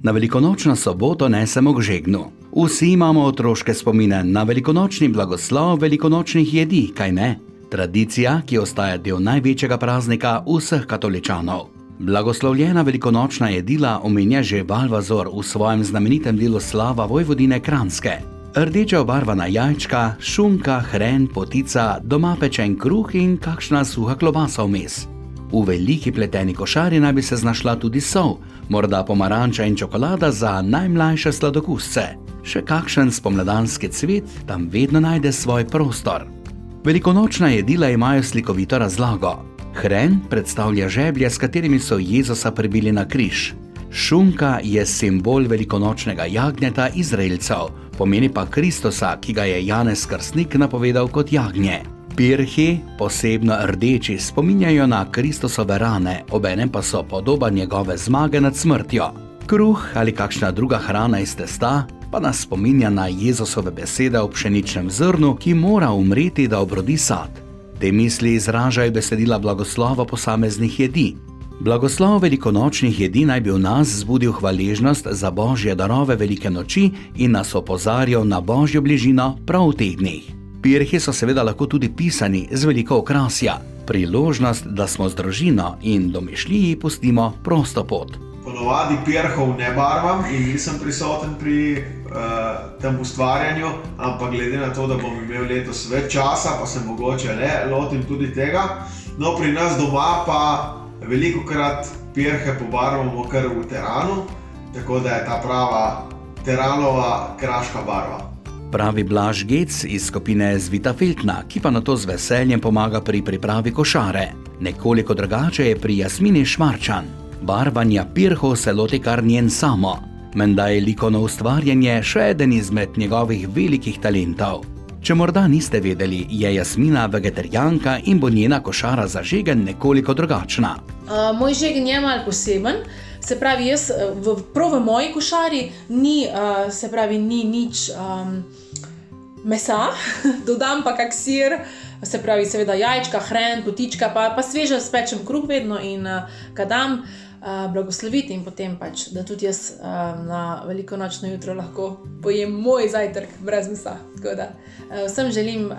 Na velikonočno soboto nesemo k žegnu. Vsi imamo otroške spomine na velikonočni blagoslov velikonočnih jedi, kaj ne? Tradicija, ki ostaja del največjega praznika vseh katoličanov. Blagoslovljena velikonočna jedila omenja že Valvazor v svojem znamenitem delu Slava Vojvodine Kranjske. Rdeče obarvana jajčka, šunka, hren, potica, doma pečen kruh in kakšna suha klobasa vmes. V veliki pleteni košari naj bi se znašla tudi sol, morda pomaranča in čokolada za najmlajše sladokusce. Še kakšen spomladanski cvet tam vedno najde svoj prostor. Velikonočna jedila imajo slikovito razlago. Hren predstavlja žeblje, s katerimi so Jezusa pribili na križ. Šunka je simbol velikonočnega jagnjeta Izraelcev, pomeni pa Kristusa, ki ga je Janez Krstnik napovedal kot jagnje. Pirhi, posebno rdeči, spominjajo na Kristusove rane, obenem pa so podoba njegove zmage nad smrtjo. Kruh ali kakšna druga hrana iz testa pa nas spominja na Jezusove besede o pšeničnem zrnu, ki mora umreti, da obrodi sad. Te misli izražajo besedila blagoslova posameznih jedi. Blagoslov velikonočnih jedi naj bi v nas zbudil hvaležnost za božje darove velike noči in nas opozarjal na božjo bližino prav v teh dneh. Pirhi so seveda lahko tudi pisani z veliko okrasja, priložnost, da smo z družino in domišljiji pustimo prosto pot. Ponovadi pirhov ne barvam in nisem prisoten pri tem ustvarjanju, ampak glede na to, da bom imel letos več časa, pa se mogoče lotim tudi tega. No, pri nas doma pa velikokrat pirhe pobarvamo kar v teranu, tako da je ta prava teranova kraška barva. Pravi Blaž Gec iz skupine Zvita Feltna, ki pa na to z veseljem pomaga pri pripravi košare. Nekoliko drugače je pri Jasmini Šmarčan. Barvanja pirhov se loti kar njen samo. Menda je likovno ustvarjanje še eden izmed njegovih velikih talentov. Če morda niste vedeli, je Jasmina vegetarijanka in bo njena košara za žegen nekoliko drugačna. Moj žegen je malo poseben, se pravi, jaz prav v moji košari ni nič mesa, dodam pa kak sir, se pravi seveda jajčka, hren, potička, pa sveže spečem kruh vedno in ga dam blagosloviti in potem pač, da tudi jaz na velikonočno jutro lahko pojem moj zajtrk brez mesa. Tako da vsem želim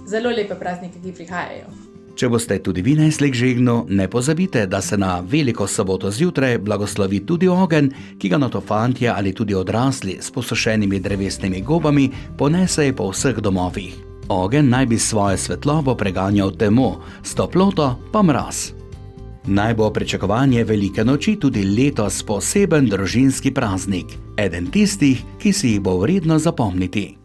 zelo lepe praznike, ki prihajajo. Če boste tudi vi nesli k žegnu, ne pozabite, da se na veliko soboto zjutraj blagoslovi tudi ogenj, ki ga nato fantje ali tudi odrasli s posušenimi drevesnimi gobami ponesejo po vseh domovih. Ogenj naj bi svojo svetlobo preganjal temo, s toploto pa mraz. Naj bo pričakovanje velike noči tudi letos poseben družinski praznik, eden tistih, ki si jih bo vredno zapomniti.